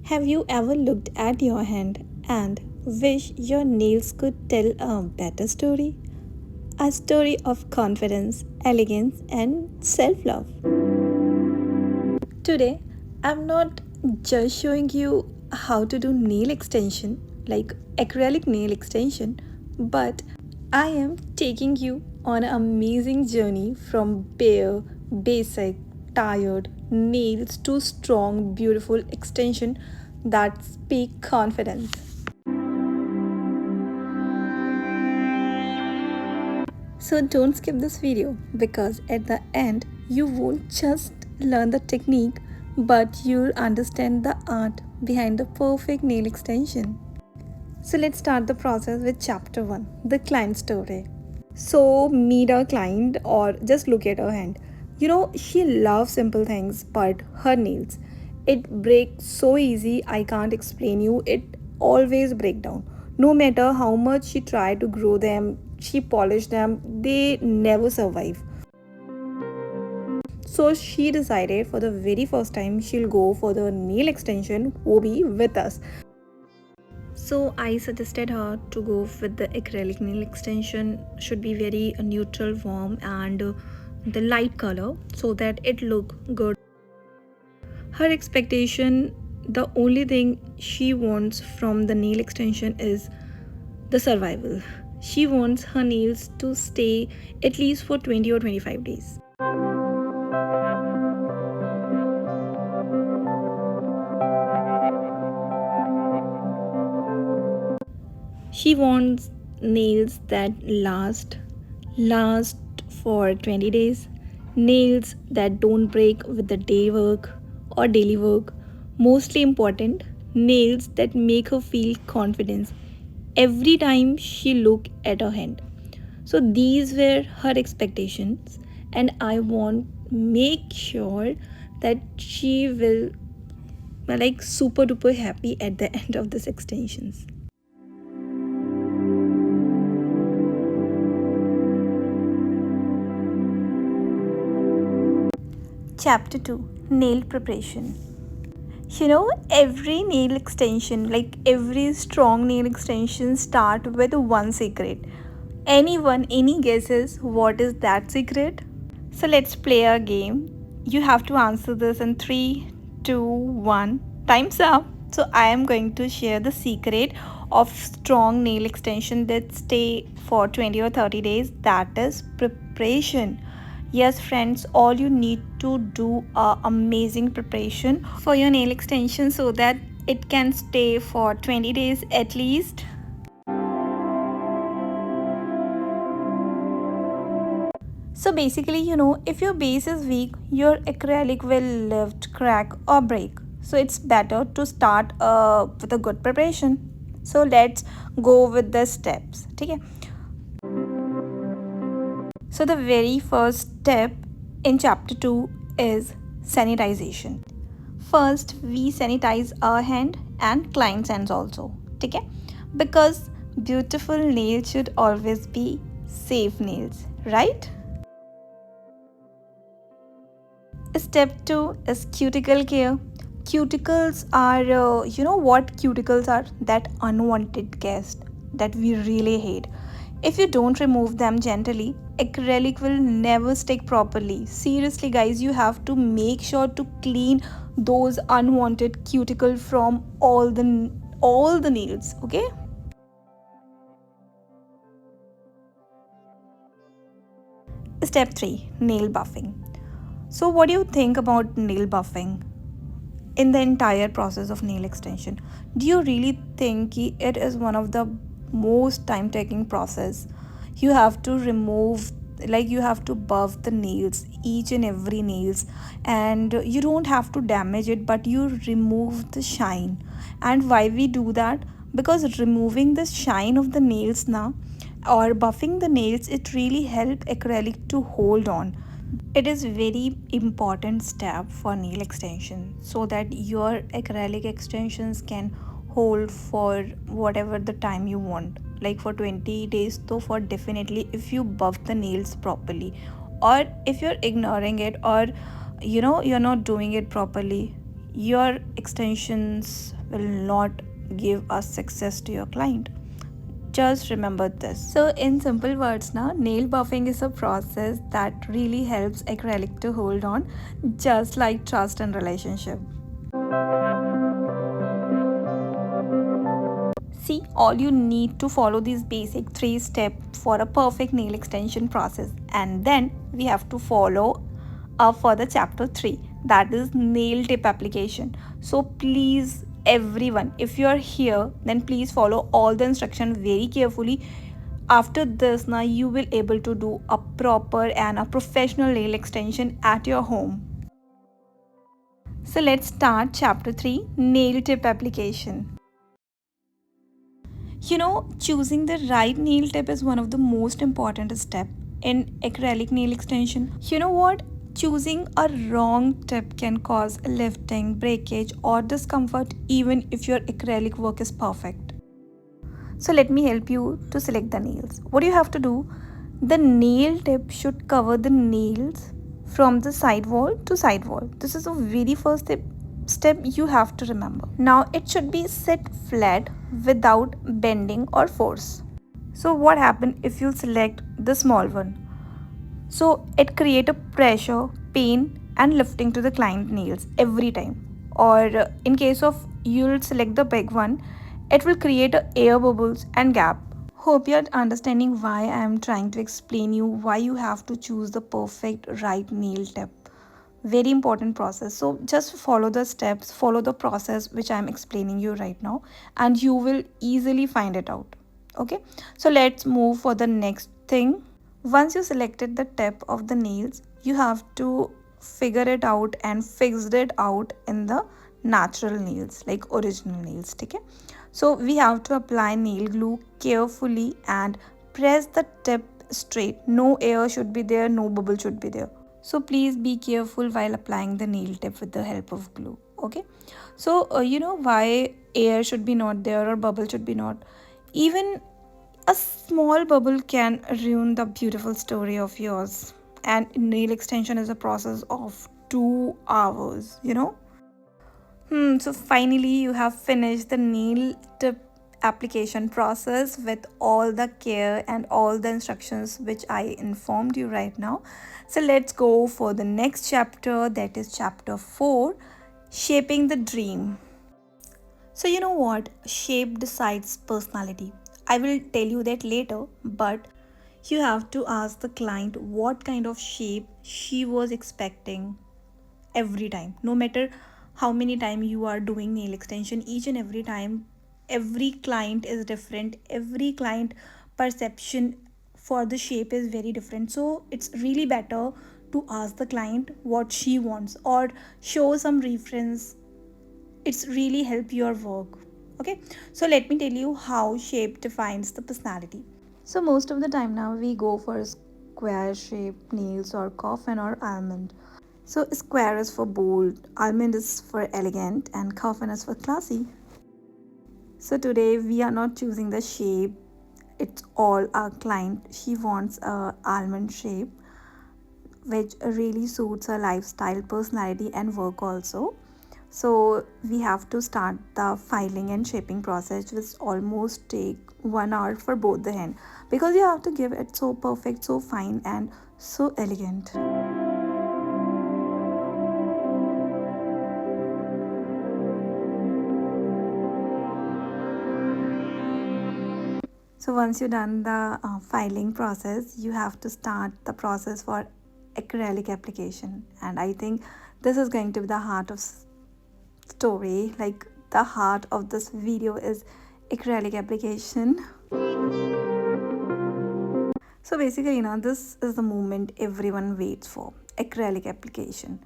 Have you ever looked at your hand and wish your nails could tell a better story? A story of confidence, elegance, and self love. Today, I'm not just showing you how to do nail extension, like acrylic nail extension, but I am taking you on an amazing journey from bare, basic, tired nails to strong, beautiful extension that speak confidence. So don't skip this video because at the end you won't just learn the technique but you'll understand the art behind the perfect nail extension. So let's start the process with chapter 1, the client story. So meet a client or just look at her hand. She loves simple things but her nails, it breaks so easy I can't explain you. It always break down. No matter how much she try to grow them, she polish them, they never survive. So she decided for the very first time she'll go for the nail extension hobby with us. So I suggested her to go with the acrylic nail extension, should be very neutral, warm, and the light color so that it look good. Her expectation, the only thing she wants from the nail extension is the survival. She wants her nails to stay at least for 20 or 25 days. She wants nails that last for 20 days, nails that don't break with the day work or daily work. Mostly important, nails that make her feel confidence every time she look at her hand. So these were her expectations and I want make sure that she will like super duper happy at the end of this extensions. Chapter 2, Nail Preparation. Every nail extension, like every strong nail extension, start with one secret. Anyone, any guesses what is that secret? So let's play a game. You have to answer this in 3, 2, 1. Time's up. So I am going to share the secret of strong nail extension that stay for 20 or 30 days. That is preparation. Yes, friends, all you need to do a amazing preparation for your nail extension so that it can stay for 20 days at least. So basically, if your base is weak, your acrylic will lift, crack or break. So it's better to start with a good preparation. So let's go with the steps. Okay. So the very first step in chapter 2 is sanitization. First, we sanitize our hand and client's hands also. Okay? Because beautiful nails should always be safe nails, right? Step 2 is cuticle care. Cuticles are, you know what cuticles are? That unwanted guest that we really hate. If you don't remove them gently, acrylic will never stick properly. Seriously, guys, you have to make sure to clean those unwanted cuticle from all the nails. Okay. Step 3, nail buffing. So, what do you think about nail buffing in the entire process of nail extension? Do you really think it is one of the most time taking process? You have to remove, like you have to buff the nails, each and every nails, and you don't have to damage it but you remove the shine. And why we do that? Because removing the shine of the nails now or buffing the nails, it really help acrylic to hold on. It is very important step for nail extension so that your acrylic extensions can hold for whatever the time you want, like for 20 days. So for definitely if you buff the nails properly, or if you're ignoring it, or you're not doing it properly, your extensions will not give a success to your client. Just remember this. So, in simple words, now nail buffing is a process that really helps acrylic to hold on, just like trust and relationship. See, all you need to follow these basic 3 steps for a perfect nail extension process, and then we have to follow for the chapter 3, that is nail tip application. So please everyone, if you are here, then please follow all the instructions very carefully. After this, now you will able to do a proper and a professional nail extension at your home. So let's start chapter 3, nail tip application. Choosing the right nail tip is one of the most important steps in acrylic nail extension. You know what? Choosing a wrong tip can cause lifting, breakage, or discomfort even if your acrylic work is perfect. So let me help you to select the nails. What do you have to do? The nail tip should cover the nails from the side wall to side wall. This is the very first step you have to remember. Now it should be set flat without bending or force. So what happens if you select the small one? So it create a pressure, pain and lifting to the client nails every time. Or in case of you'll select the big one, it will create a air bubbles and gap. Hope you're understanding why I am trying to explain you why you have to choose the perfect right nail tip. Very important process. So just follow the steps, follow the process which I am explaining you right now, and you will easily find it out. Okay, so let's move for the next thing. Once you selected the tip of the nails, you have to figure it out and fix it out in the natural nails, like original nails. Okay, so we have to apply nail glue carefully and press the tip straight. No air should be there, no bubble should be there. So please be careful while applying the nail tip with the help of glue. Okay, so you know why air should be not there or bubble should be not. Even a small bubble can ruin the beautiful story of yours. And nail extension is a process of 2 hours. So finally, you have finished the nail tip application process with all the care and all the instructions which I informed you right now. So let's go for the next chapter, that is chapter 4, shaping the dream. So, you know what? Shape decides personality. I will tell you that later, but you have to ask the client what kind of shape she was expecting every time. No matter how many time you are doing nail extension, each and every time, every client is different. Every client perception for the shape is very different. So, it's really better to ask the client what she wants or show some reference. It's really help your work. Okay, so let me tell you how shape defines the personality. So most of the time now we go for square shape nails or coffin or almond. So square is for bold, almond is for elegant, and coffin is for classy. So today we are not choosing the shape, it's all our client. She wants a almond shape which really suits her lifestyle, personality and work also. So we have to start the filing and shaping process, which almost take 1 hour for both the hand, because you have to give it so perfect, so fine and so elegant. So once you've done the filing process, you have to start the process for acrylic application. And I think this is going to be the heart of story, like the heart of this video is acrylic application. So basically, this is the moment everyone waits for, acrylic application.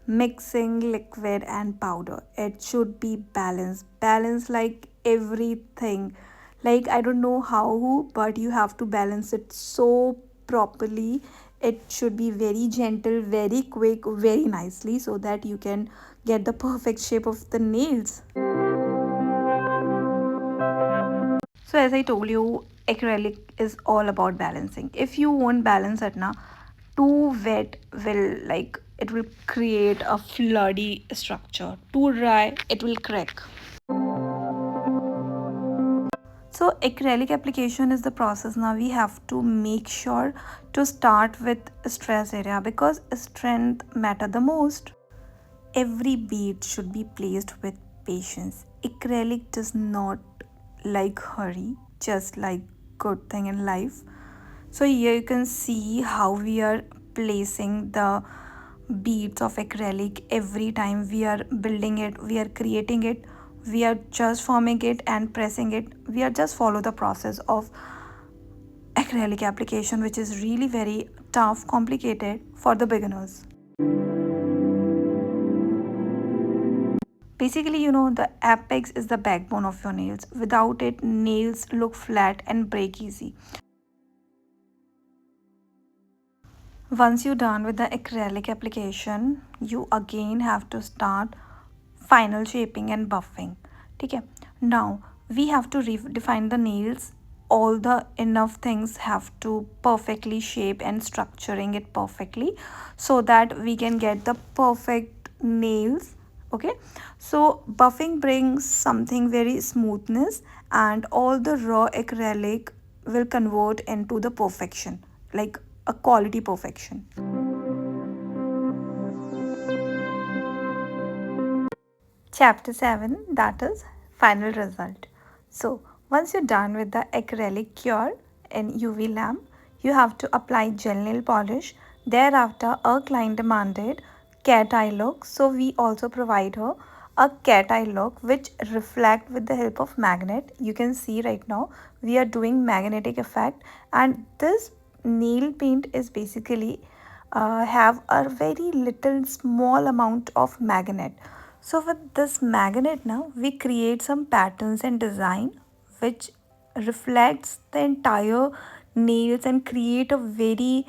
Mixing liquid and powder. It should be balanced. Balance like everything. Like I don't know how, but you have to balance it so properly. It should be very gentle, very quick, very nicely, so that you can get the perfect shape of the nails. So as I told you, acrylic is all about balancing. If you won't balance it now, Too wet will like it will create a floody structure. Too dry, it will crack. So acrylic application is the process. Now we have to make sure to start with stress area because strength matter the most. Every bead should be placed with patience. Acrylic does not like hurry, just like good thing in life. So here you can see how we are placing the beads of acrylic every time we are building it, we are creating it, we are just forming it and pressing it. We are just follow the process of acrylic application, which is really very tough, complicated for the beginners. Basically, the apex is the backbone of your nails. Without it, nails look flat and break easy. Once you're done with the acrylic application, you again have to start final shaping and buffing. Okay. Now we have to define the nails. All the enough things have to perfectly shape and structuring it perfectly so that we can get the perfect nails. Okay, so buffing brings something very smoothness, and all the raw acrylic will convert into the perfection, like a quality perfection. Chapter 7, that is final result. So, once you're done with the acrylic cure in UV lamp, you have to apply gel nail polish. Thereafter, a client demanded cat eye look. So, we also provide her a cat eye look which reflect with the help of magnet. You can see right now we are doing magnetic effect, and this nail paint is basically have a very little small amount of magnet. So with this magnet now we create some patterns and design which reflects the entire nails and create a very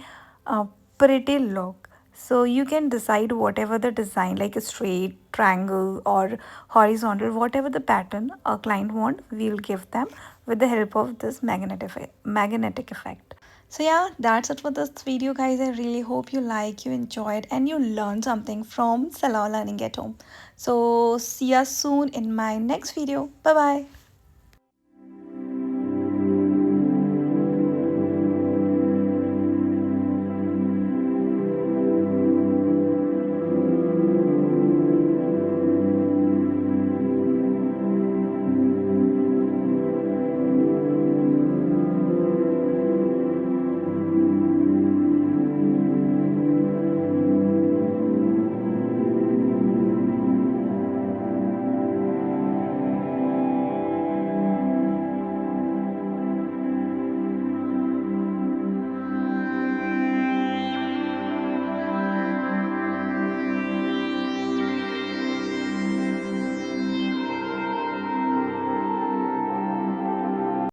pretty look. So you can decide whatever the design, like a straight triangle or horizontal, whatever the pattern a client want, we'll give them with the help of this magnetic effect. So yeah, that's it for this video, guys. I really hope you like, you enjoyed, and you learned something from salon learning at home. So see you soon in my next video. Bye bye.